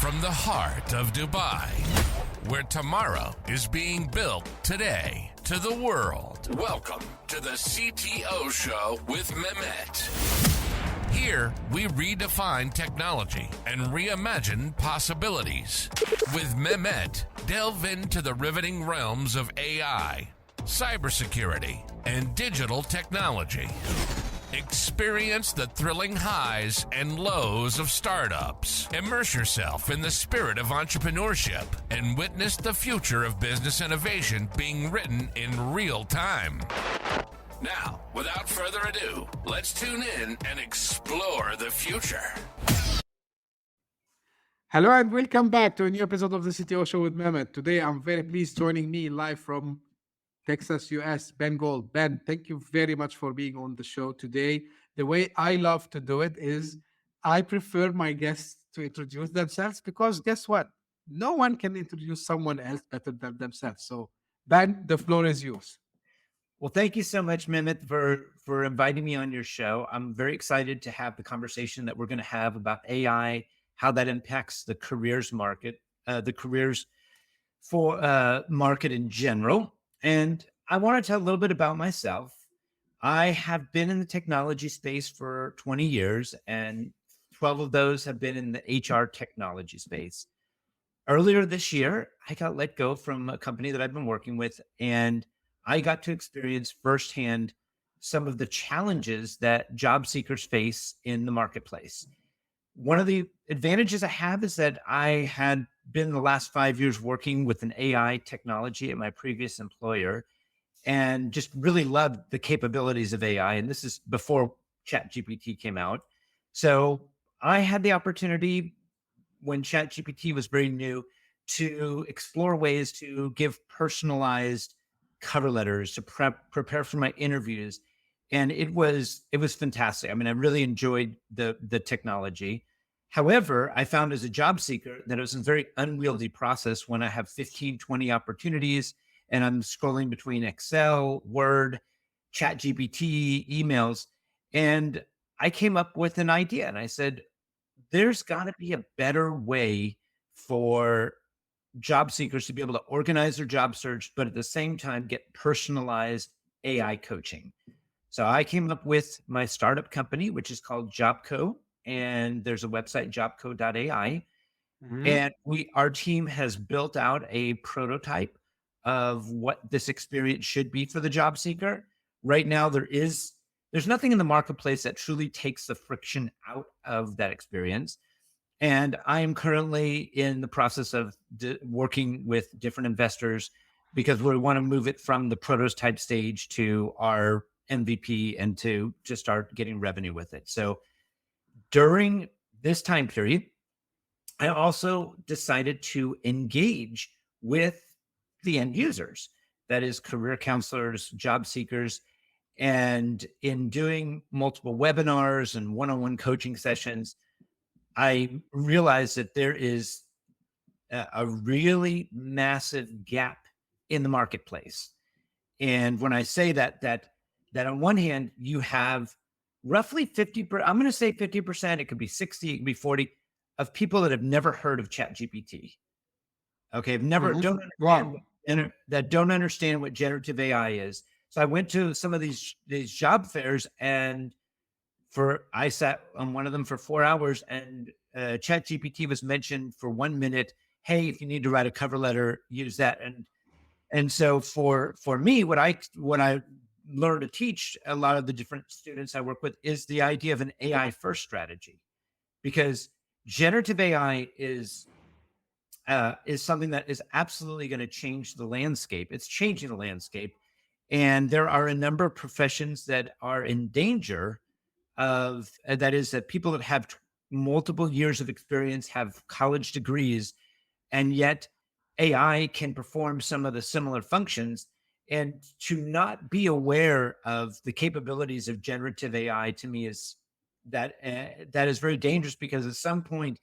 From the heart of Dubai, where tomorrow is being built today, to the world. Welcome to the CTO Show with Mehmet. Here, we redefine technology and reimagine possibilities. With Mehmet, delve into the riveting realms of AI, cybersecurity, and digital technology. Experience the thrilling highs and lows of startups. Immerse yourself in the spirit of entrepreneurship and witness the future of business innovation being written in real time. Now, without further ado, let's tune in and explore the future. Hello and welcome back to a new episode of the CTO Show with Mehmet. Today, I'm very pleased joining me live from Texas, US, Ben Gold. Ben, thank you very much for being on the show today. The way I love to do it is I prefer my guests to introduce themselves because guess what? No one can introduce someone else better than themselves. So, Ben, the floor is yours. Well, thank you so much, Mehmet, for inviting me on your show. I'm very excited to have the conversation that we're going to have about AI, how that impacts the careers market, the careers for market in general. And I want to tell a little bit about myself. I have been in the technology space for 20 years, and 12 of those have been in the HR technology space. Earlier this year, I got let go from a company that I've been working with, and I got to experience firsthand some of the challenges that job seekers face in the marketplace. One of the advantages I have is that I had been the last 5 years working with an AI technology at my previous employer and just really loved the capabilities of AI. And this is before ChatGPT came out. So I had the opportunity when ChatGPT was very new to explore ways to give personalized cover letters to prepare for my interviews. And it was fantastic. I mean, I really enjoyed the technology. However, I found as a job seeker that it was a very unwieldy process when I have 15, 20 opportunities and I'm scrolling between Excel, Word, ChatGPT, emails. And I came up with an idea and I said, there's got to be a better way for job seekers to be able to organize their job search, but at the same time get personalized AI coaching. So I came up with my startup company, which is called Jobco, and there's a website, jobco.ai. Mm-hmm. And our team has built out a prototype of what this experience should be for the job seeker. Right now, there's nothing in the marketplace that truly takes the friction out of that experience. And I am currently in the process of working with different investors because we want to move it from the prototype stage to our MVP and to start getting revenue with it. So during this time period, I also decided to engage with the end users, that is career counselors, job seekers. And in doing multiple webinars and one-on-one coaching sessions, I realized that there is a really massive gap in the marketplace. And when I say that on one hand, you have roughly 50%, I'm going to say 50%, it could be 60, it could be 40 of people that have never heard of ChatGPT. Okay. Don't understand what generative AI is. So I went to some of these job fairs and I sat on one of them for 4 hours and ChatGPT was mentioned for 1 minute. Hey, if you need to write a cover letter, use that. And so for me, what I learn to teach a lot of the different students I work with is the idea of an AI first strategy, because generative AI is something that is absolutely going to change the landscape. It's changing the landscape. And there are a number of professions that are in danger of, that is that people that have multiple years of experience, have college degrees, and yet AI can perform some of the similar functions. And to not be aware of the capabilities of generative AI to me is that is very dangerous, because at some point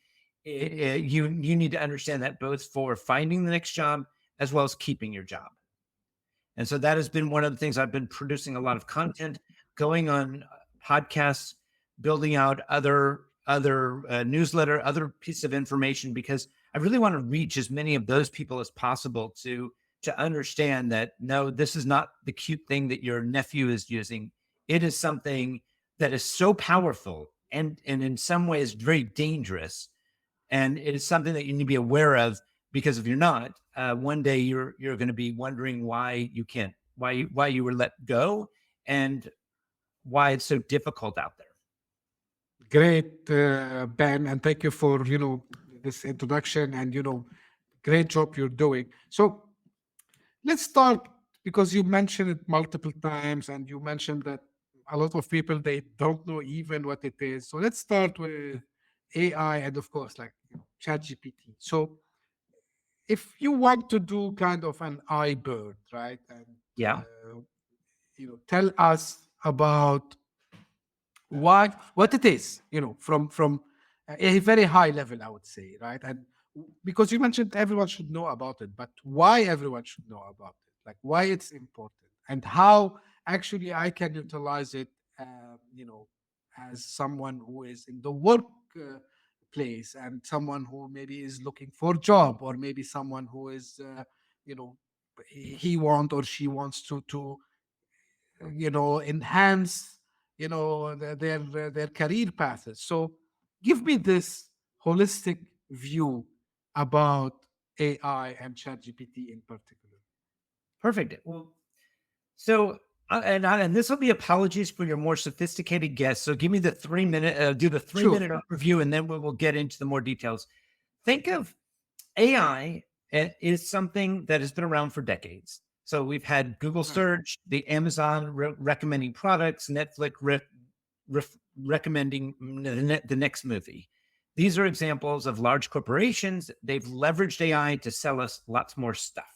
you need to understand that both for finding the next job as well as keeping your job. And so that has been one of the things. I've been producing a lot of content, going on podcasts, building out other other newsletter, other piece of information, because I really want to reach as many of those people as possible to understand that, no, this is not the cute thing that your nephew is using. It is something that is so powerful and in some ways very dangerous. And it is something that you need to be aware of, because if you're not, one day you're going to be wondering why you can't, why you were let go, and why it's so difficult out there. Great, Ben, and thank you for this introduction, and great job you're doing. So let's start, because you mentioned it multiple times, and you mentioned that a lot of people, they don't know even what it is. So let's start with AI, and of course, like ChatGPT. So if you want to do kind of an iBird, right, and Yeah. tell us about what it is, from a very high level, I would say, right? And because you mentioned everyone should know about it, but why everyone should know about it, like why it's important, and how actually I can utilize it, as someone who is in the work place, and someone who maybe is looking for job, or maybe someone who is you know he want or she wants to enhance their career paths. So give me this holistic view about AI and ChatGPT in particular. Perfect. Well, so and this will be apologies for your more sophisticated guests. So give me the 3-minute, do the 3-minute overview, and then we will get into the more details. Think of AI is something that has been around for decades. So we've had Google search, the Amazon recommending products, Netflix recommending the next movie. These are examples of large corporations. They've leveraged AI to sell us lots more stuff.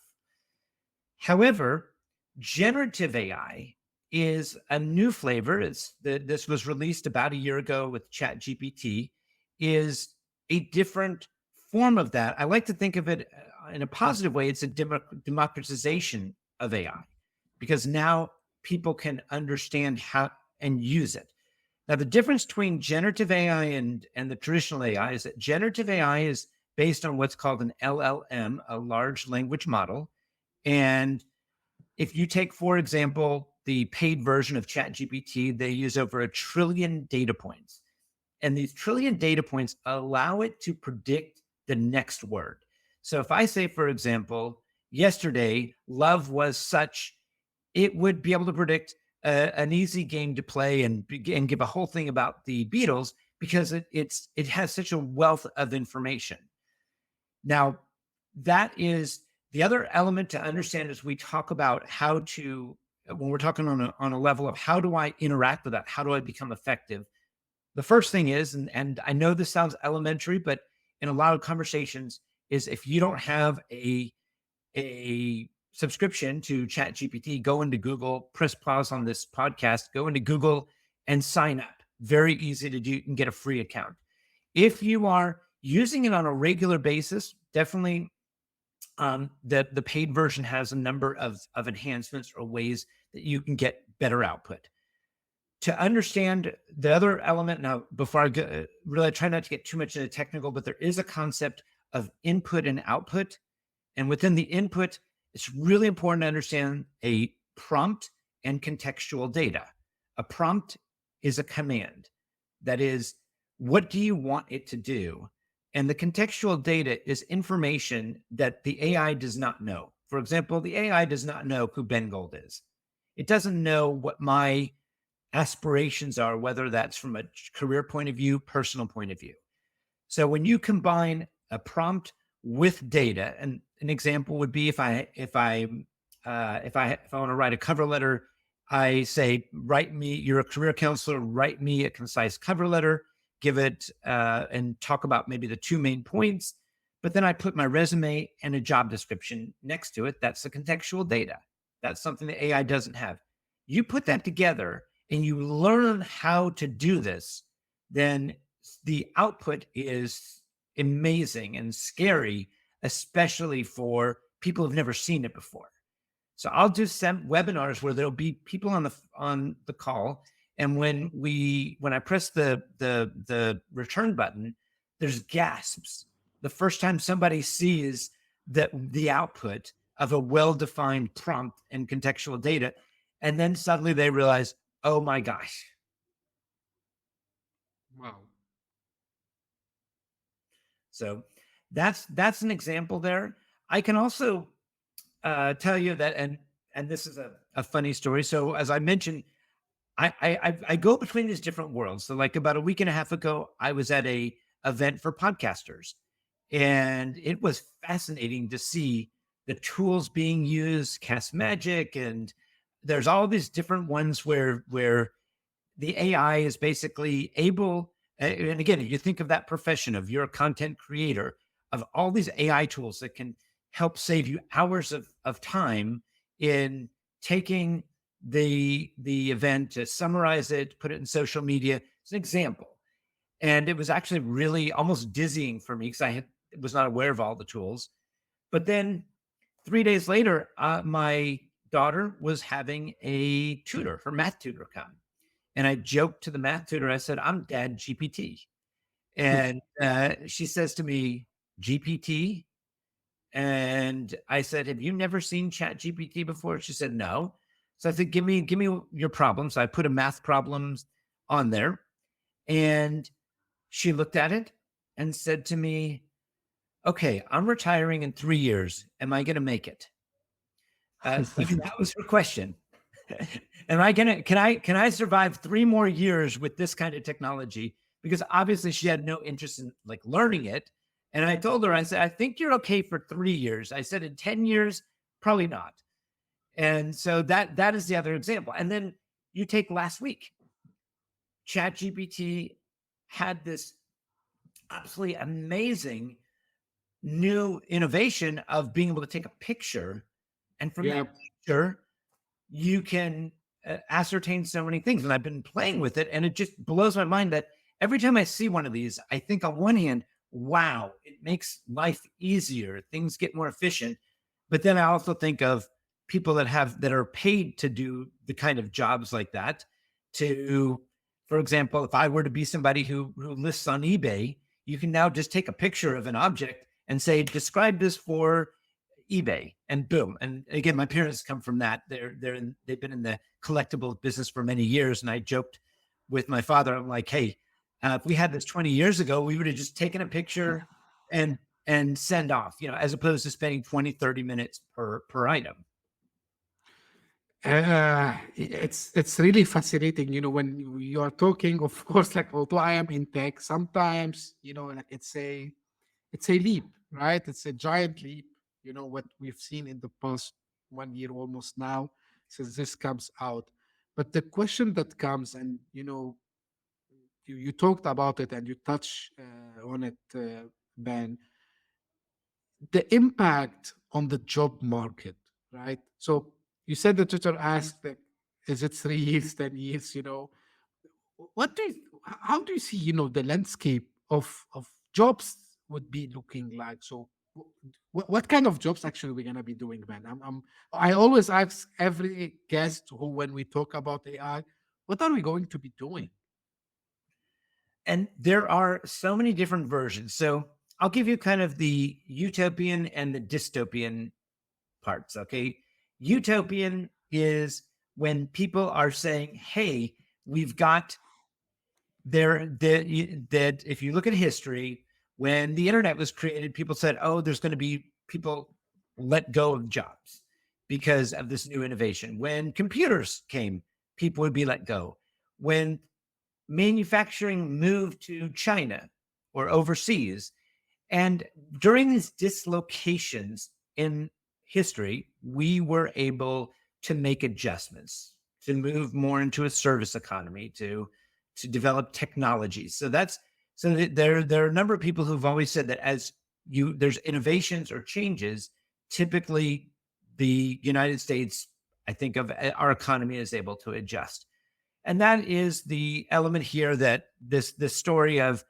However, generative AI is a new flavor. This was released about a year ago with ChatGPT, is a different form of that. I like to think of it in a positive way. It's a democratization of AI, because now people can understand how and use it. Now, the difference between generative AI and the traditional AI is that generative AI is based on what's called an LLM, a large language model. And if you take, for example, the paid version of ChatGPT, they use over 1 trillion data points. And these trillion data points allow it to predict the next word. So if I say, for example, yesterday, love was such, it would be able to predict an easy game to play and give a whole thing about the Beatles, because it has such a wealth of information. Now, that is the other element to understand as we talk about how to, when we're talking on a level of how do I interact with that, how do I become effective? The first thing is, and I know this sounds elementary, but in a lot of conversations, is if you don't have a subscription to ChatGPT, go into Google, press pause on this podcast, go into Google and sign up. Very easy to do and get a free account. If you are using it on a regular basis, definitely the paid version has a number of enhancements or ways that you can get better output. To understand the other element, now, before I go, really, I try not to get too much into technical, but there is a concept of input and output. And within the input, it's really important to understand a prompt and contextual data. A prompt is a command. That is, what do you want it to do? And the contextual data is information that the AI does not know. For example, the AI does not know who Ben Gold is. It doesn't know what my aspirations are, whether that's from a career point of view, personal point of view. So when you combine a prompt with data, and an example would be if I want to write a cover letter, I say, you're a career counselor, write me a concise cover letter, give it and talk about maybe the 2 main points, but then I put my resume and a job description next to it. That's the contextual data. That's something the AI doesn't have. You put that together and you learn how to do this, then the output is amazing and scary, especially for people who've never seen it before. So I'll do some webinars where there'll be people on the call, And when I press the return button, there's gasps. The first time somebody sees the output of a well-defined prompt and contextual data, and then suddenly they realize, oh my gosh. Wow. So that's an example there. I can also tell you that, and this is a funny story. So as I mentioned, I go between these different worlds. So like about a week and a half ago, I was at a event for podcasters, and it was fascinating to see the tools being used, Cast Magic, and there's all these different ones where the AI is basically able, and again, if you think of that profession of you're a content creator, of all these AI tools that can help save you hours of time in taking the event, to summarize it, put it in social media. It's an example. And it was actually really almost dizzying for me because was not aware of all the tools. But then 3 days later, my daughter was having a tutor, her math tutor, come. And I joked to the math tutor, I said, I'm Dad GPT. And she says to me, GPT? And I said, have you never seen Chat GPT before? She said, no. So I said, give me your problem. So I put a math problem on there. And she looked at it and said to me, okay, I'm retiring in 3 years. Am I going to make it? That was her question. Am I gonna? Can I survive 3 more years with this kind of technology? Because obviously she had no interest in like learning it. And I told her, I said, I think you're okay for 3 years. I said, in 10 years, probably not. And so that is the other example. And then you take last week, ChatGPT had this absolutely amazing new innovation of being able to take a picture, and from that picture, you can ascertain so many things. And I've been playing with it, and it just blows my mind that every time I see one of these, I think on one hand, wow, it makes life easier. Things get more efficient. But then I also think of people that are paid to do the kind of jobs like that. For example, if I were to be somebody who lists on eBay, you can now just take a picture of an object and say, describe this for eBay, and boom. And again, my parents come from that. They've been in the collectible business for many years. And I joked with my father, I'm like, hey, if we had this 20 years ago, we would have just taken a picture and send off, as opposed to spending 20, 30 minutes per item. It's really fascinating, when you are talking, of course, like, although I am in tech, sometimes, like it's a leap, right? It's a giant leap, what we've seen in the past 1 year almost now since this comes out. But the question that comes, and you talked about it and you touch on it, Ben, the impact on the job market, right? So you said the tutor asked, like, is it 3 years, 10 years? How do you see, the landscape of jobs would be looking like? So what kind of jobs actually we're gonna be doing, Ben? I always ask every guest who, when we talk about AI, what are we going to be doing? And there are so many different versions. So I'll give you kind of the utopian and the dystopian parts. Okay. Utopian is when people are saying, hey, we've got that if you look at history, when the internet was created, people said, oh, there's going to be people let go of jobs because of this new innovation. When computers came, people would be let go. When manufacturing moved to China or overseas, and during these dislocations in history, we were able to make adjustments, to move more into a service economy, to develop technologies. So there are a number of people who've always said that there's innovations or changes, typically the United States, I think of our economy, is able to adjust. And that is the element here, that this story of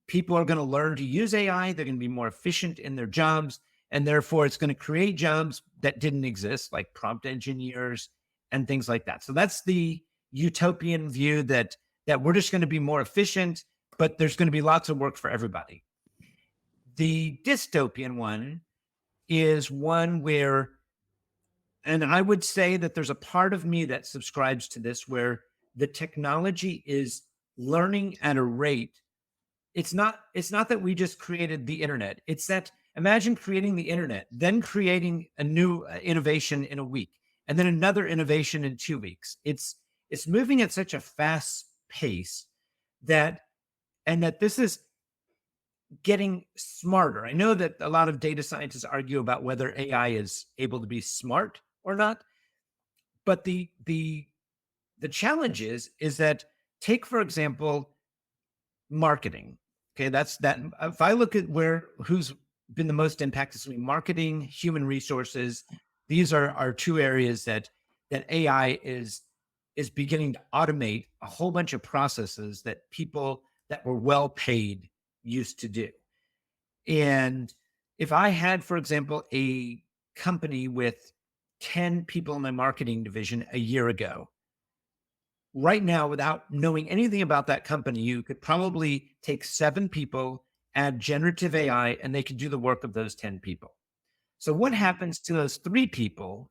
people are going to learn to use AI. They're going to be more efficient in their jobs. And therefore, it's going to create jobs that didn't exist, like prompt engineers and things like that. So that's the utopian view that we're just going to be more efficient, but there's going to be lots of work for everybody. The dystopian one is one where, and I would say that there's a part of me that subscribes to this, where the technology is learning at a rate. It's not that we just created the internet. It's that, imagine creating the internet, then creating a new innovation in a week, and then another innovation in 2 weeks. It's moving at such a fast pace that this is getting smarter. I know that a lot of data scientists argue about whether AI is able to be smart or not, but the challenge is that, take for example, marketing. Okay, that's that. If I look at who's been the most impacted, so marketing, human resources, these are two areas that AI is beginning to automate a whole bunch of processes that people that were well paid used to do. And if I had, for example, a company with 10 people in my marketing division a year ago, right now, without knowing anything about that company, you could probably take 7 people, add generative AI, and they could do the work of those 10 people. So what happens to those 3 people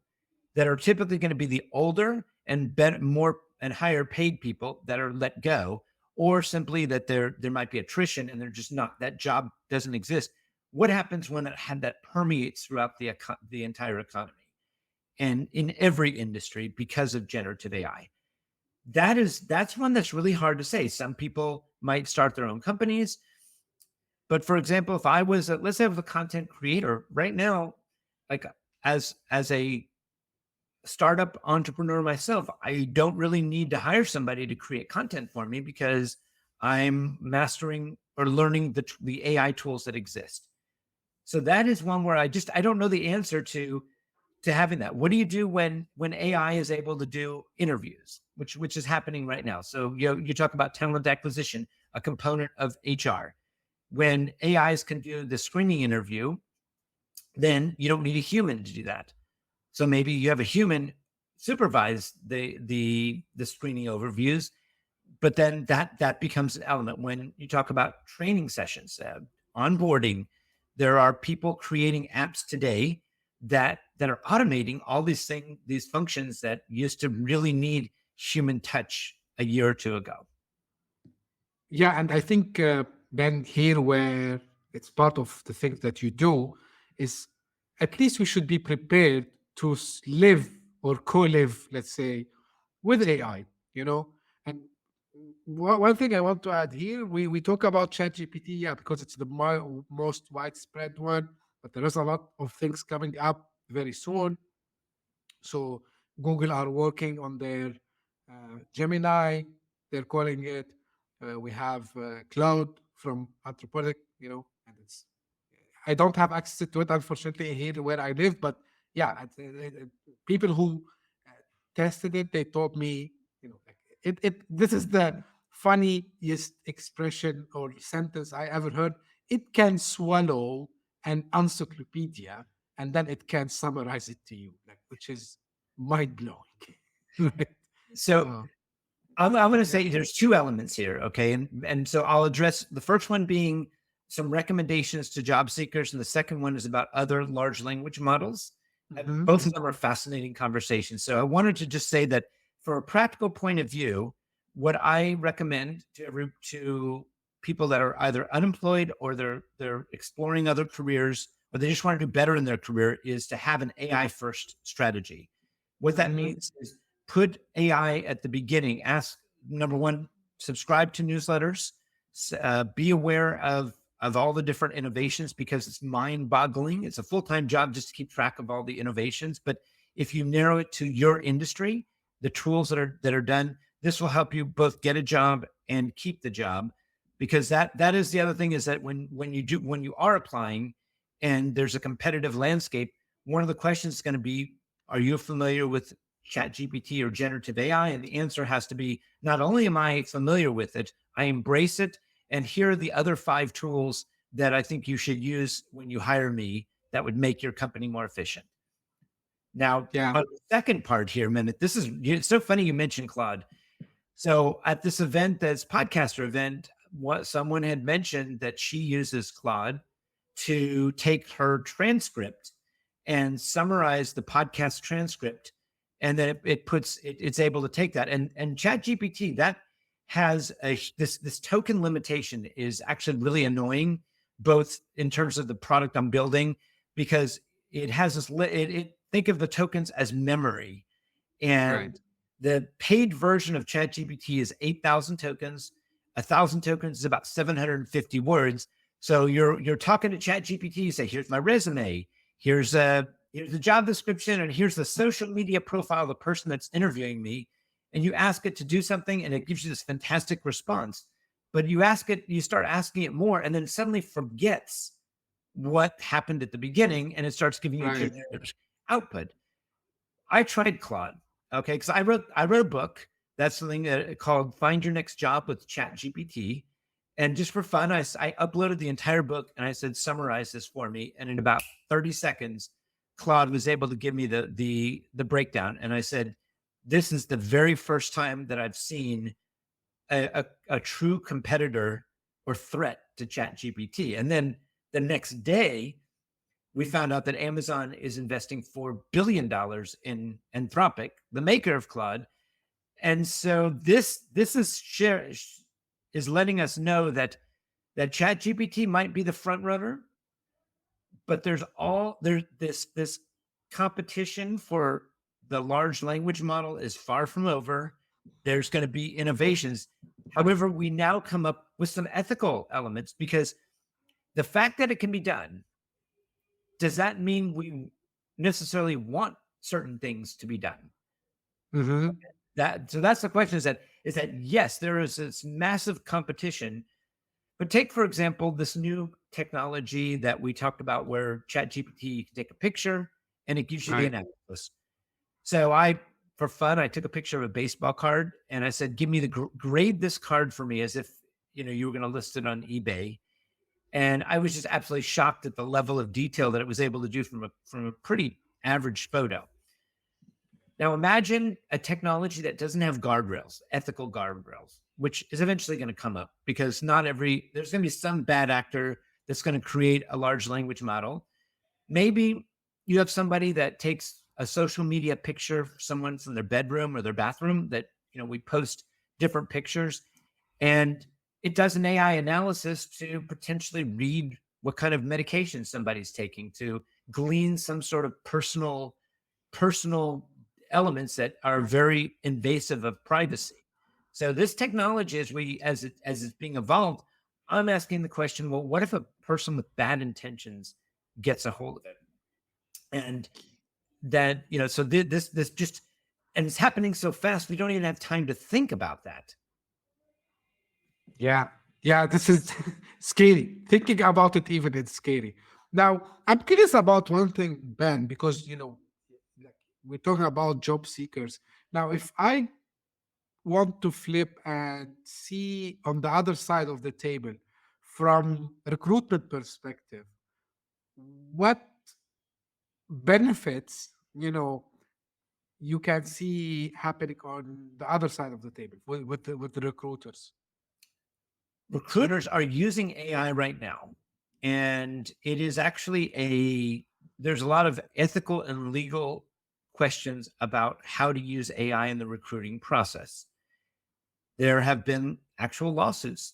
that are typically going to be the older and better, more and higher paid people that are let go, or simply that there might be attrition and they're just not, that job doesn't exist? What happens when that permeates throughout the entire economy and in every industry because of generative AI? That's one that's really hard to say. Some people might start their own companies, but for example, if I was let's say I was a content creator right now, like as a startup entrepreneur myself, I don't really need to hire somebody to create content for me because I'm mastering or learning the AI tools that exist. So that is one where I don't know the answer to having that. What do you do when AI is able to do interviews, which is happening right now? So you talk about talent acquisition, a component of HR. When AIs can do the screening interview, then you don't need a human to do that. So maybe you have a human supervise the screening overviews, but then that becomes an element. When you talk about training sessions, onboarding, there are people creating apps today that are automating all these functions that used to really need human touch a year or two ago. Yeah, and I think Ben, here where it's part of the things that you do is, at least we should be prepared to live or co-live, let's say, with AI. And one thing I want to add here, we talk about ChatGPT, yeah, because it's the most widespread one, but there is a lot of things coming up very soon. So Google are working on their Gemini, they're calling it. We have Cloud from Anthropic, and I don't have access to it, unfortunately, here where I live, but yeah, people who tested it, they told me, this is the funniest expression or sentence I ever heard. It can swallow an encyclopedia and then it can summarize it to you, which is mind blowing. Right? So I'm going to say there's 2 elements here, okay, and so I'll address the first one being some recommendations to job seekers, and the second one is about other large language models. Mm-hmm. Both of them are fascinating conversations. So I wanted to just say that, from a practical point of view, what I recommend to people that are either unemployed or they're exploring other careers, or they just want to do better in their career, is to have an AI first strategy. What that means is put AI at the beginning. Ask, number one, subscribe to newsletters, be aware of all the different innovations, because it's mind boggling. It's a full-time job just to keep track of all the innovations. But if you narrow it to your industry, the tools that are done, this will help you both get a job and keep the job. Because that is the other thing, is that when you are applying and there's a competitive landscape, one of the questions is going to be, are you familiar with ChatGPT or generative AI? And the answer has to be, not only am I familiar with it, I embrace it. And here are the other 5 tools that I think you should use when you hire me that would make your company more efficient. Now, on the second part here, Mehmet, it's so funny you mentioned Claude. So at this event, this podcaster event, someone had mentioned that she uses Claude to take her transcript and summarize the podcast transcript, and then it's able to take that. And ChatGPT, that has this token limitation is actually really annoying, both in terms of the product I'm building, because it has this think of the tokens as memory. And Right. the paid version of ChatGPT is 8,000 tokens. 1,000 tokens is about 750 words. So you're talking to ChatGPT. You say, "Here's my resume. Here's the job description, and here's the social media profile of the person that's interviewing me." And you ask it to do something, and it gives you this fantastic response. But you start asking it more, and then it suddenly forgets what happened at the beginning, and it starts giving you Right. generic output. I tried Claude, okay, because I wrote a book. That's something called "Find Your Next Job with ChatGPT," and just for fun, I uploaded the entire book and I said, "Summarize this for me." And in about 30 seconds, Claude was able to give me the breakdown. And I said, "This is the very first time that I've seen a true competitor or threat to ChatGPT." And then the next day, we found out that Amazon is investing $4 billion in Anthropic, the maker of Claude. And so this is letting us know that ChatGPT might be the front runner, but there's this competition for the large language model is far from over. There's going to be innovations. However, we now come up with some ethical elements, because the fact that it can be done, does that mean we necessarily want certain things to be done? Mm-hmm. So that's the question, is that yes, there is this massive competition. But take, for example, this new technology that we talked about where ChatGPT can take a picture and it gives you the Right. analysis. So for fun, I took a picture of a baseball card and I said, "Give me grade this card for me as if you were going to list it on eBay." And I was just absolutely shocked at the level of detail that it was able to do from a pretty average photo. Now imagine a technology that doesn't have guardrails, ethical guardrails, which is eventually going to come up, because there's going to be some bad actor that's going to create a large language model. Maybe you have somebody that takes a social media picture of someone from their bedroom or their bathroom that, we post different pictures, and it does an AI analysis to potentially read what kind of medication somebody's taking, to glean some sort of personal elements that are very invasive of privacy. So this technology, as it's being evolved, I'm asking the question, well, what if a person with bad intentions gets a hold of it? And that, so this just, and it's happening so fast, we don't even have time to think about that. Yeah. Yeah, this is scary. Thinking about it even it's scary. Now, I'm curious about one thing, Ben, because like, we're talking about job seekers. Now, if I want to flip and see on the other side of the table from recruitment perspective, what benefits, you can see happening on the other side of the table with the recruiters. Recruiters are using AI right now, and it is actually there's a lot of ethical and legal questions about how to use AI in the recruiting process. There have been actual lawsuits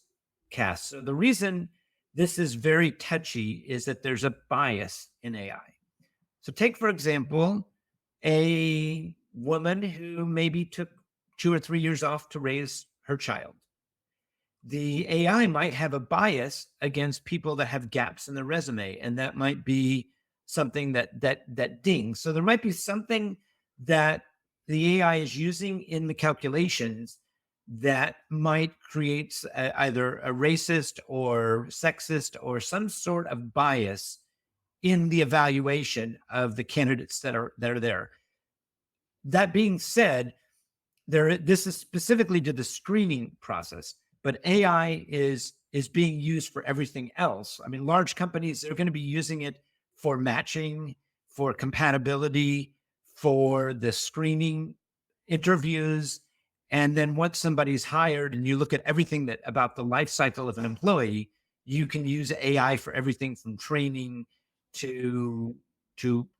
cast. So the reason this is very touchy is that there's a bias in AI. So take, for example, a woman who maybe took 2 or 3 years off to raise her child. The AI might have a bias against people that have gaps in their resume, and that might be something that dings. So there might be something that the AI is using in the calculations that might create either a racist or sexist or some sort of bias in the evaluation of the candidates that are there. That being said, this is specifically to the screening process, but AI is being used for everything else. I mean, large companies are going to be using it for matching, for compatibility, for the screening interviews, And then once somebody's hired and you look at everything that about the life cycle of an employee, you can use AI for everything from training to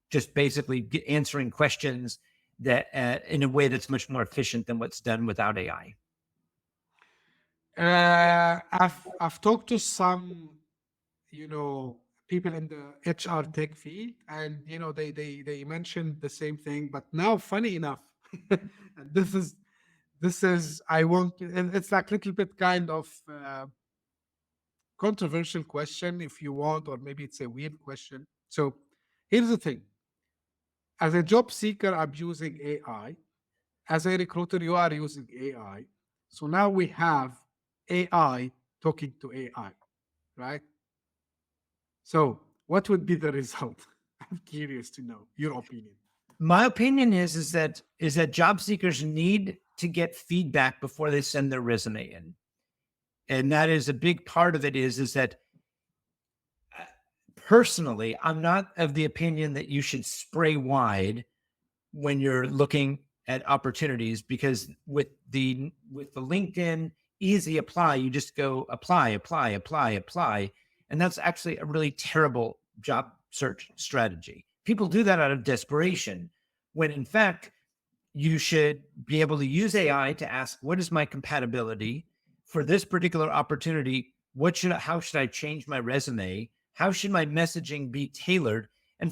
just basically answering questions that in a way that's much more efficient than what's done without AI. I've talked to some, people in the HR tech field, and they mentioned the same thing. But now, funny enough, and this is I want, and it's like a little bit kind of controversial question, if you want, or maybe it's a weird question. So here's the thing: as a job seeker, I'm using AI. As a recruiter, you are using AI. So now we have AI talking to AI, right? So what would be the result? I'm curious to know your opinion. My opinion is that job seekers need to get feedback before they send their resume in. And that is a big part of it is that personally, I'm not of the opinion that you should spray wide when you're looking at opportunities, because with the LinkedIn easy apply, you just go apply, apply, apply, apply. And that's actually a really terrible job search strategy. People do that out of desperation, when in fact, you should be able to use AI to ask, what is my compatibility for this particular opportunity? How should I change my resume? How should my messaging be tailored? And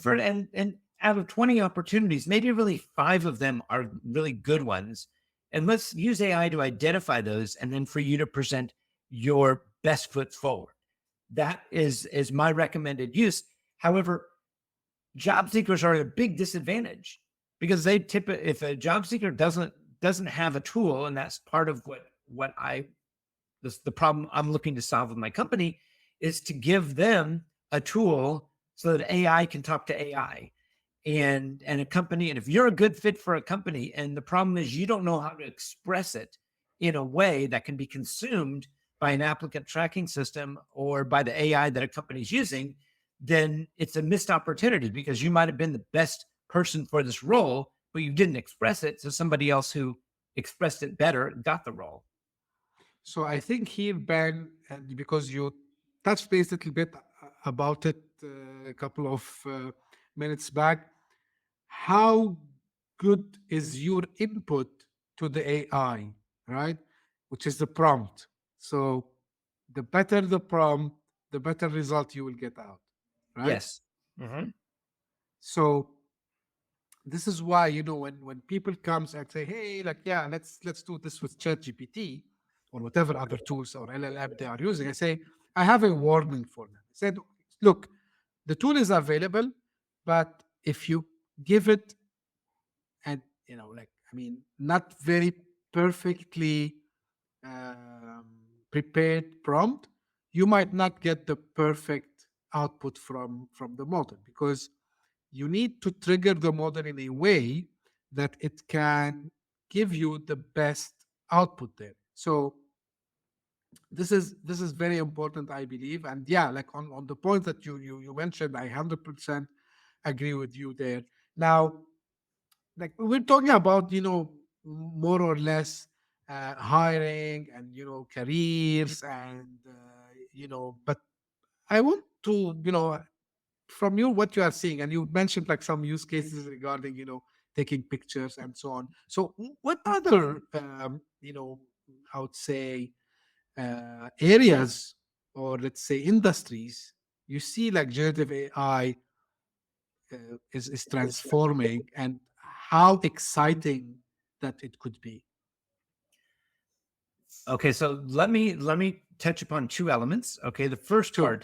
out of 20 opportunities, maybe really 5 of them are really good ones. And let's use AI to identify those, and then for you to present your best foot forward. That is my recommended use. However, job seekers are at a big disadvantage, because if a job seeker doesn't have a tool, and that's part of the problem I'm looking to solve with my company, is to give them a tool so that AI can talk to AI. And a company, and if you're a good fit for a company, and the problem is you don't know how to express it in a way that can be consumed by an applicant tracking system or by the AI that a company's using, then it's a missed opportunity, because you might have been the best person for this role, but you didn't express it. So somebody else who expressed it better got the role. So I think here, Ben, and because you touched base a little bit about it a couple of minutes back, how good is your input to the AI, right? Which is the prompt. So the better the prompt, the better result you will get out, right? Yes. Mm-hmm. So this is why, when people comes and say, hey, like, yeah, let's do this with ChatGPT or whatever other tools or LLM they are using, I say, I have a warning for them. I said, look, the tool is available, but if you give it, and not very perfectly prepared prompt, you might not get the perfect output from the model, because you need to trigger the model in a way that it can give you the best output there. So this is very important, I believe. And yeah, like on the point that you mentioned, I 100% agree with you there. Now, like, we're talking about, more or less hiring and, careers and, but I want to, from you, what you are seeing, and you mentioned like some use cases regarding, taking pictures and so on. So what other, I would say, areas, or let's say industries, you see like generative AI is transforming, and how exciting that it could be? Okay, so let me touch upon 2 elements. Okay, the first Sure.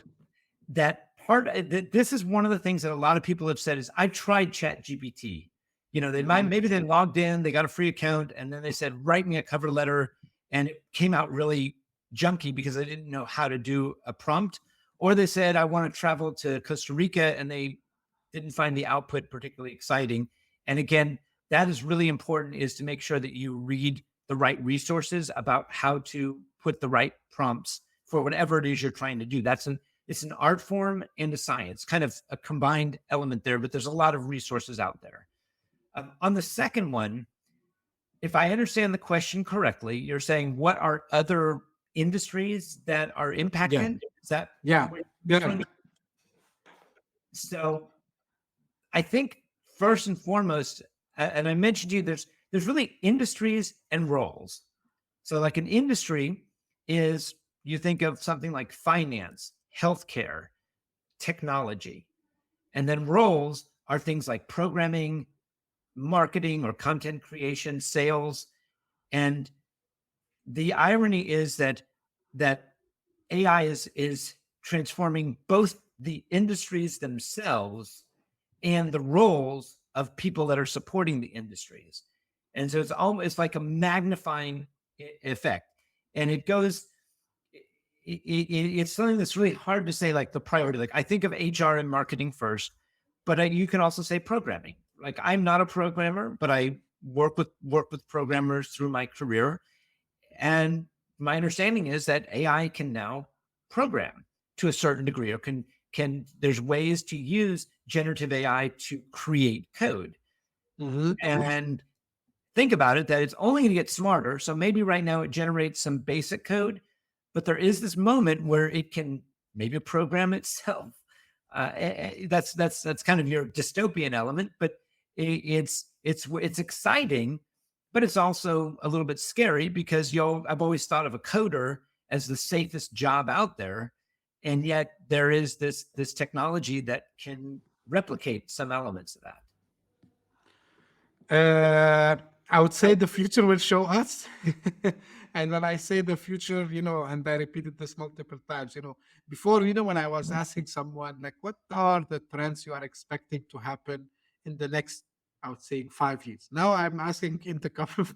this is one of the things that a lot of people have said is, I tried Chat GPT. Mhm. Maybe they logged in, they got a free account, and then they said, write me a cover letter, and it came out really junky because they didn't know how to do a prompt. Or they said, I want to travel to Costa Rica, and they didn't find the output particularly exciting. And again, that is really important, is to make sure that you read the right resources about how to put the right prompts for whatever it is you're trying to do. It's an art form and a science, kind of a combined element there, but there's a lot of resources out there. On the second one, if I understand the question correctly, you're saying what are other industries that are Yeah, impacted? Is that yeah, yeah. so? I think first and foremost, and I mentioned to you, there's really industries and roles. So, like an industry is you think of something like finance, healthcare, technology, and then roles are things like programming, marketing, or content creation, sales. And the irony is that AI is transforming both the industries themselves and the roles of people that are supporting the industries. And so it's almost like a magnifying effect. And it goes, it's something that's really hard to say, like the priority. Like I think of HR and marketing first, but you can also say programming. Like I'm not a programmer, but I work with programmers through my career, and my understanding is that AI can now program to a certain degree, or can there's ways to use generative AI to create code. Hmm. And think about it, that it's only going to get smarter. So maybe right now it generates some basic code, but there is this moment where it can maybe program itself. That's kind of your dystopian element, but it's exciting, but it's also a little bit scary because I've always thought of a coder as the safest job out there, and yet there is this technology that can replicate some elements of that. Uh, I would say the future will show us. And when I say the future, and I repeated this multiple times, before, when I was asking someone, like, what are the trends you are expecting to happen in the next, I would say, 5 years? Now I'm asking in the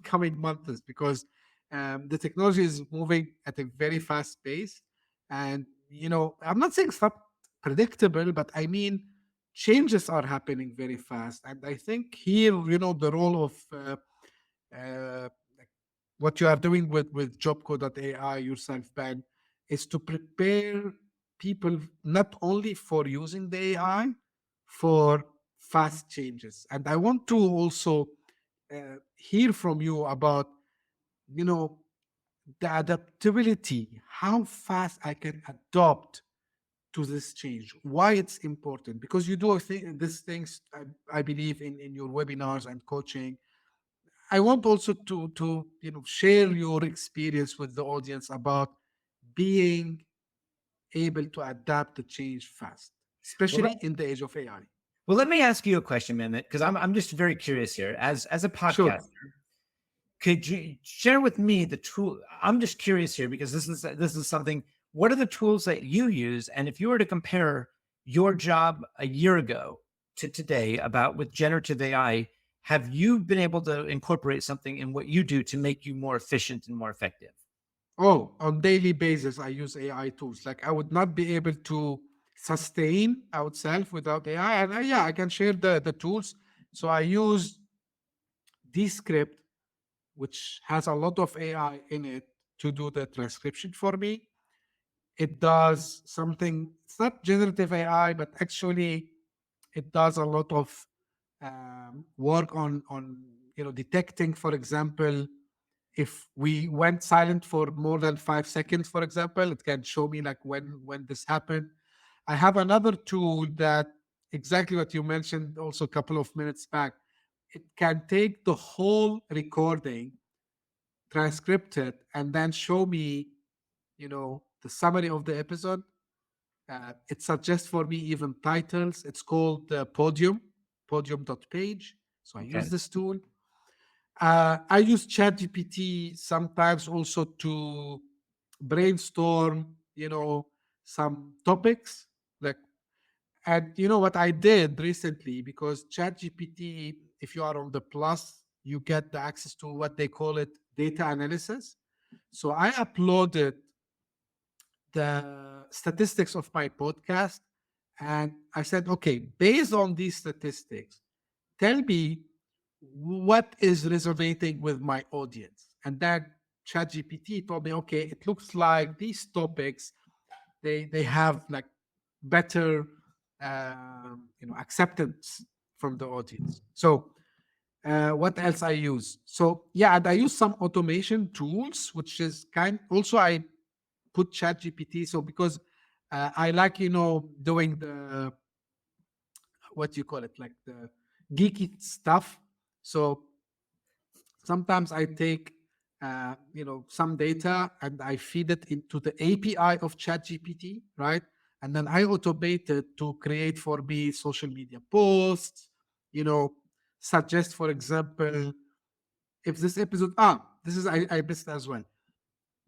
coming months because the technology is moving at a very fast pace. And, I'm not saying it's not predictable, but I mean, changes are happening very fast. And I think here, the role of like what you are doing with jobco.ai yourself, Ben, is to prepare people not only for using the AI, for fast changes. And I want to also hear from you about, you know, the adaptability, how fast I can adopt to this change, why it's important, because you do these things, I believe, in your webinars and coaching. I want also to share your experience with the audience about being able to adapt to change fast, Well, especially in the age of AI. well, let me ask you a question, Mehmet, because I'm just very curious here. As a Sure. podcaster, could you share with me the tool? I'm just curious here because this is something. What are the tools that you use? And if you were to compare your job a year ago to today about with generative AI, have you been able to incorporate something in what you do to make you more efficient and more effective? Oh, on daily basis, I use AI tools. Like I would not be able to sustain ourselves without AI. And yeah, I can share the tools. So I use Descript, which has a lot of AI in it to do the transcription for me. It does something, it's not generative AI, but actually it does a lot of work on detecting, for example, if we went silent for more than 5 seconds, for example, it can show me like when this happened. I have another tool that exactly what you mentioned also a couple of minutes back. It can take the whole recording, transcript it, and then show me, the summary of the episode. It suggests for me even titles. It's called podium.page. So I use Okay. this tool. I use ChatGPT sometimes also to brainstorm, some topics. Like, and what I did recently, because ChatGPT, if you are on the plus, you get the access to what they call it data analysis. So I uploaded the statistics of my podcast, and I said, okay, based on these statistics, tell me what is resonating with my audience. And then ChatGPT told me, okay, it looks like these topics, they have like better acceptance from the audience. So What else I use? So yeah, and I use some automation tools, which is also I put chat GPT. So because I like, doing the, what do you call it? Like the geeky stuff. So sometimes I take, some data and I feed it into the API of ChatGPT, right? And then I automate it to create for me social media posts, suggest, for example, if this episode, this is, I missed as well.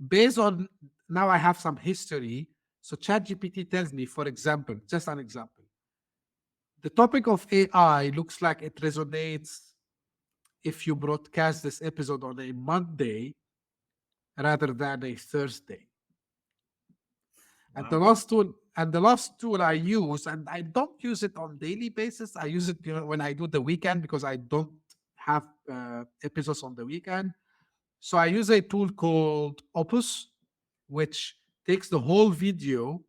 Based on, now I have some history. So ChatGPT tells me, for example, just an example, the topic of AI looks like it resonates if you broadcast this episode on a Monday rather than a Thursday. And the Wow. last tool I use, and I don't use it on daily basis. I use it, when I do the weekend because I don't have episodes on the weekend. So I use a tool called Opus, which takes the whole video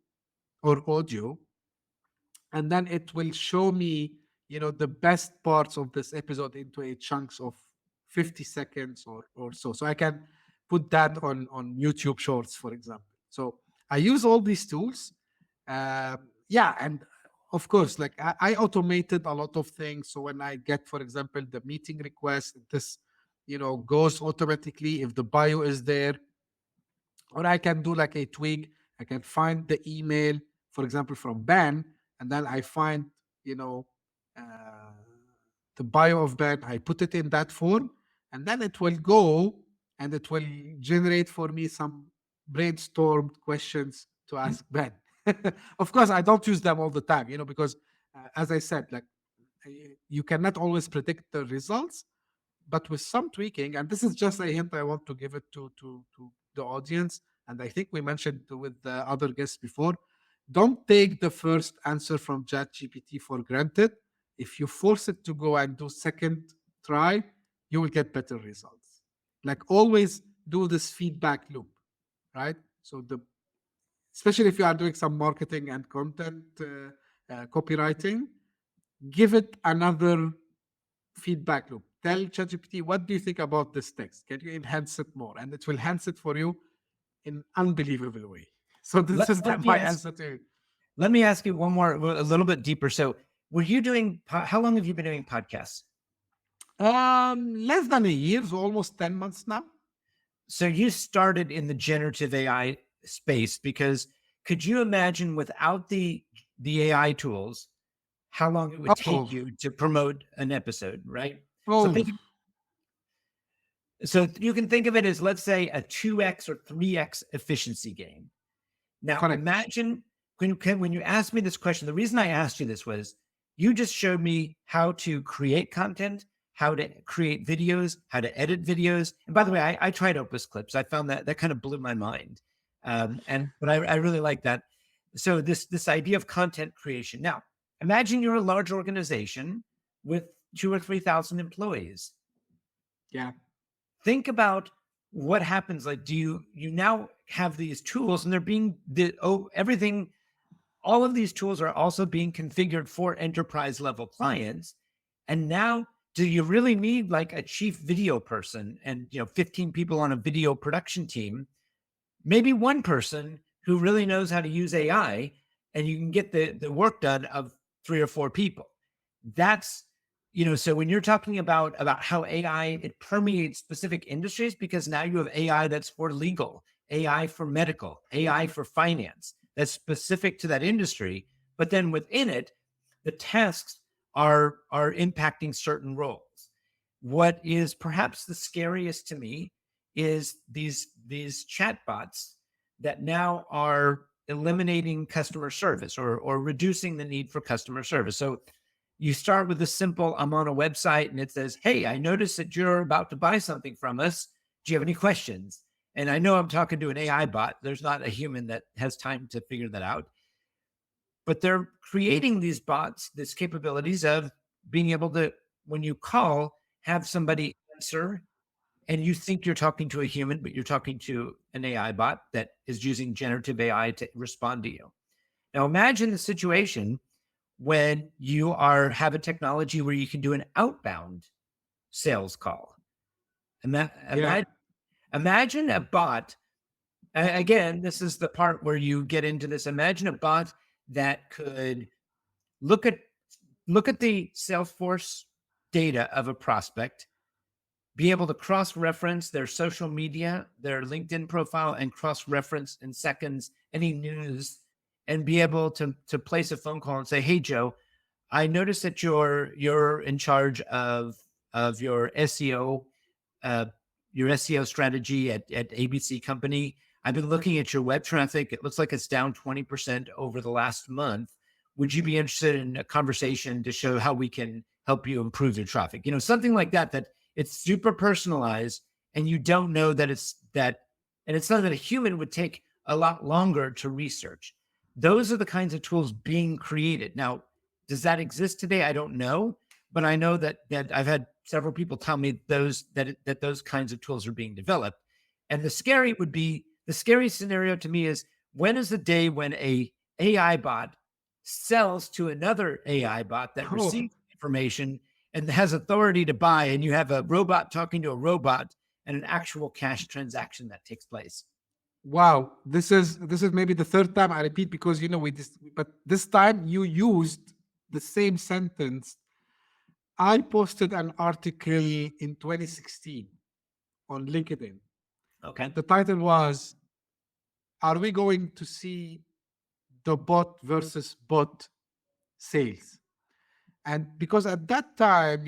or audio, and then it will show me, the best parts of this episode into a chunks of 50 seconds or so. So I can put that on YouTube Shorts, for example. So I use all these tools. Yeah, and of course, like I automated a lot of things. So when I get, for example, the meeting request, this, goes automatically if the bio is there, or I can do like a tweak. I can find the email, for example, from Ben, and then I find, you know, uh, the bio of Ben. I put it in that form, and then it will go and it will generate for me some brainstormed questions to ask Ben. Of course, I don't use them all the time, because as I said, like you cannot always predict the results, but with some tweaking, and this is just a hint I want to give it to the audience, and I think we mentioned with the other guests before, don't take the first answer from ChatGPT for granted. If you force it to go and do second try, you will get better results. Like always do this feedback loop, right? So especially if you are doing some marketing and content copywriting, give it another feedback loop. Tell ChatGPT, what do you think about this text? Can you enhance it more? And it will enhance it for you in unbelievable way. So this Let, is let me my ask, answer to you. let me ask you one more, a little bit deeper. So were you doing, how long have you been doing podcasts? Less than a year, so almost 10 months now. So you started in the generative AI space because could you imagine without the AI tools, how long it would take Oh, you to promote an episode, right? So oh, you can think of it as, let's say, a 2x or 3x efficiency gain. Now, correct. imagine when you asked me this question, the reason I asked you this was you just showed me how to create content, how to create videos, how to edit videos. And by the way, I tried Opus Clips. I found that kind of blew my mind. But I really like that. So this idea of content creation. Now, imagine you're a large organization with 2,000 or 3,000 employees. Yeah. Think about what happens. Like, do you now have these tools and they're being everything, all of these tools are also being configured for enterprise level clients. And now do you really need like a chief video person and 15 people on a video production team? Maybe one person who really knows how to use AI, and you can get the work done of 3 or 4 people. That's, so when you're talking about how AI, it permeates specific industries, because now you have AI that's for legal, AI for medical, AI for finance, that's specific to that industry. But then within it, the tasks are impacting certain roles. What is perhaps the scariest to me is these chatbots that now are eliminating customer service or reducing the need for customer service. So you start with a simple, I'm on a website and it says, hey, I noticed that you're about to buy something from us. Do you have any questions? And I know I'm talking to an AI bot. There's not a human that has time to figure that out. But they're creating these bots, these capabilities of being able to, when you call, have somebody answer, and you think you're talking to a human, but you're talking to an AI bot that is using generative AI to respond to you. Now, imagine the situation when you have a technology where you can do an outbound sales call. Yeah. Imagine a bot. Again, this is the part where you get into this. Imagine a bot that could look at the Salesforce data of a prospect, be able to cross-reference their social media, their LinkedIn profile, and cross-reference in seconds any news, and be able to place a phone call and say, "Hey, Joe, I noticed that you're in charge of your SEO, uh, strategy at ABC company. I've been looking at your web traffic. It looks like it's down 20% over the last month. Would you be interested in a conversation to show how we can help you improve your traffic?" Something like that, that it's super personalized, and you don't know that and it's something that a human would take a lot longer to research. Those are the kinds of tools being created. Now, does that exist today? I don't know, but I know that I've had several people tell me that those kinds of tools are being developed. And the scary scenario to me is, when is the day when a AI bot sells to another AI bot that Oh, receives information and has authority to buy, and you have a robot talking to a robot and an actual cash transaction that takes place? wow. This is maybe the third time I repeat, because but this time you used the same sentence. I posted an article in 2016 on LinkedIn. Okay. The title was, "Are we going to see the bot versus bot sales?" And because at that time,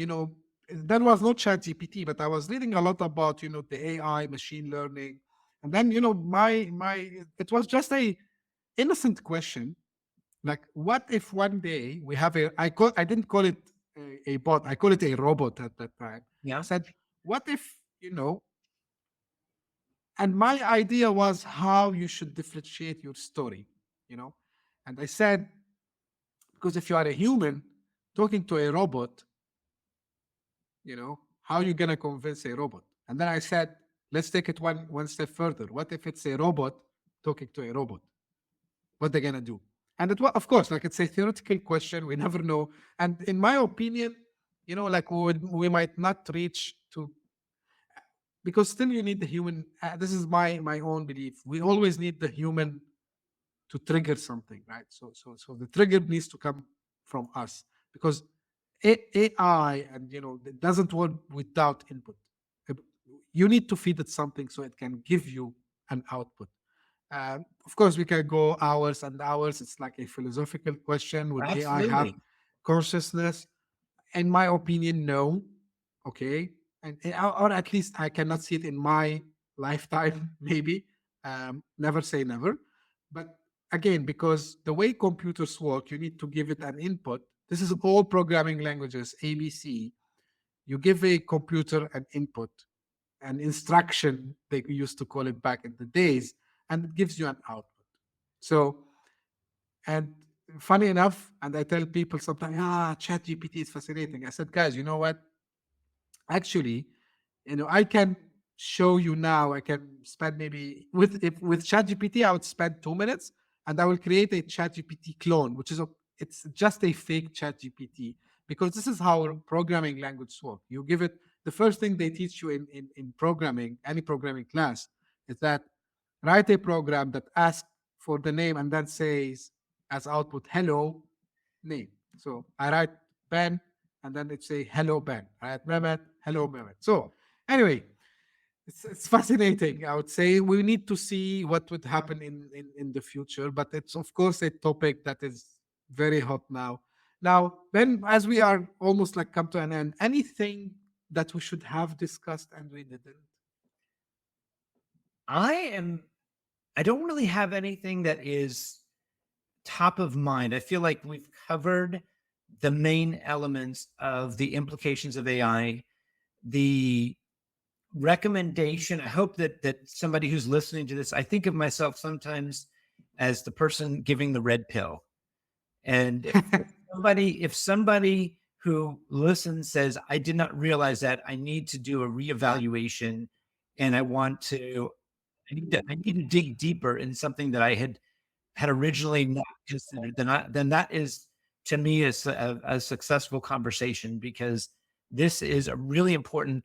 there was no chat GPT, but I was reading a lot about, the AI, machine learning. And then, it was just a innocent question. Like, what if one day we have I didn't call it a bot, I call it a robot at that time. I Yeah. said, what if, and my idea was how you should differentiate your story, you know? And I said, because if you are a human talking to a robot, how are you going to convince a robot? And then I said, let's take it one step further. What if it's a robot talking to a robot? What they're going to do? And it was, of course, like, it's a theoretical question. We never know. And in my opinion, like, we might not reach to, because still you need the human. This is my own belief. We always need the human to trigger something, right? So the trigger needs to come from us, because AI, and it doesn't work without input. Uh, You need to feed it something so it can give you an output. Of course, we can go hours and hours. It's like a philosophical question. Would AI have Absolutely. consciousness? In my opinion, no. Okay, or at least I cannot see it in my lifetime. Maybe, never say never. But again, because the way computers work, you need to give it an input. This is all programming languages, ABC. You give a computer an input, an instruction, they used to call it back in the days, and it gives you an output. So, and funny enough, and I tell people sometimes, chat GPT is fascinating. I said, guys, you know what? Actually, I can show you now. I can spend maybe with ChatGPT, I would spend 2 minutes, and I will create a ChatGPT clone, which is it's just a fake ChatGPT, because this is how programming language work. You give it the first thing they teach you in programming, any programming class, is that write a program that asks for the name and then says as output, hello, name. So I write Ben, and then it say hello Ben. I write Mehmet, hello Mehmet. So anyway, it's fascinating. I would say we need to see what would happen in the future, but it's of course a topic that is very hot now. Now, Ben, as we are almost like come to an end, anything that we should have discussed and we didn't? I don't really have anything that is top of mind. I feel like we've covered the main elements of the implications of AI, the recommendation. I hope that somebody who's listening to this, I think of myself sometimes as the person giving the red pill. And if somebody who listens says, I did not realize that, I need to do a reevaluation, and I need to dig deeper in something that I had originally not considered, then that is, to me, is a successful conversation, because this is a really important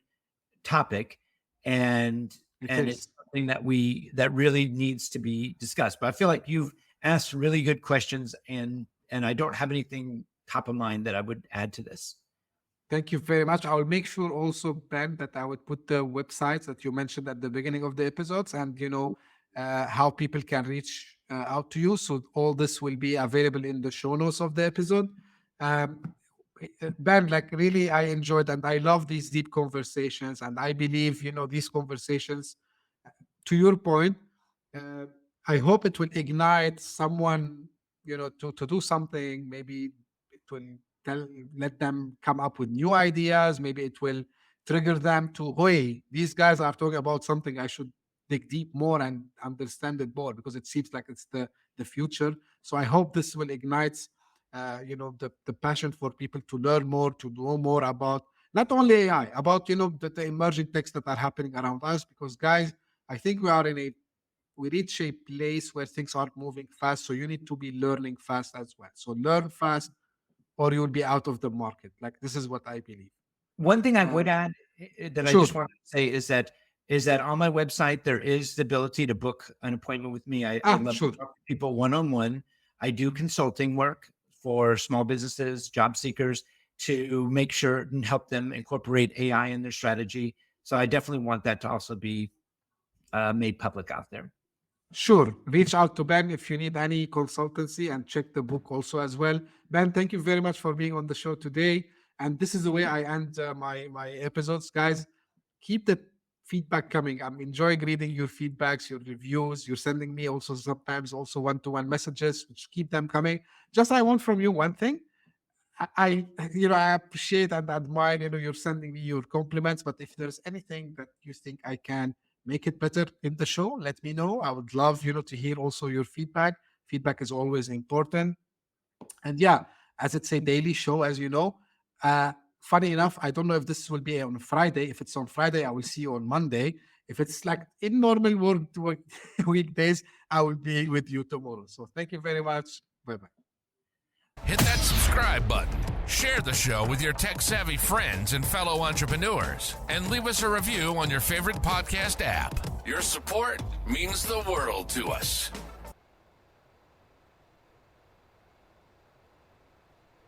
topic, and it's something that really needs to be discussed. But I feel like you've asked really good questions, and I don't have anything top of mind that I would add to this. Thank you very much. I will make sure also, Ben, that I would put the websites that you mentioned at the beginning of the episodes, and how people can reach out to you. So all this will be available in the show notes of the episode. Um, Ben, like really, I enjoyed and I love these deep conversations, and I believe these conversations. To your point, uh, I hope it will ignite someone, to do something. Maybe it will let them come up with new ideas. Maybe it will trigger them to, hey, these guys are talking about something. I should dig deep more and understand it more, because it seems like it's the future. So I hope this will ignite, the passion for people to learn more, to know more about not only AI, about the emerging techs that are happening around us. Because guys, I think we reach a place where things are moving fast. So you need to be learning fast as well. So learn fast, or you'll be out of the market. Like, this is what I believe. One thing I would add that I Sure. just want to say is that on my website, there is the ability to book an appointment with me. I love Sure. to talk to people one-on-one. I do consulting work for small businesses, job seekers, to make sure and help them incorporate AI in their strategy. So I definitely want that to also be made public out there. Sure. Reach out to Ben if you need any consultancy, and check the book also as well. Ben, thank you very much for being on the show today. And this is the way I end my episodes. Guys, keep the feedback coming. I'm enjoying reading your feedbacks, your reviews. You're sending me also sometimes also one-to-one messages, which keep them coming. Just I want from you one thing. I appreciate and admire, you're sending me your compliments, but if there's anything that you think I can make it better in the show, let me know. I would love, to hear also your feedback. Feedback is always important. And yeah, as it's a daily show, as you know, funny enough, I don't know if this will be on Friday. If it's on Friday, I will see you on Monday. If it's like in normal work weekdays, I will be with you tomorrow. So thank you very much. Bye-bye. Hit that subscribe button, share the show with your tech-savvy friends and fellow entrepreneurs, and leave us a review on your favorite podcast app. Your support means the world to us.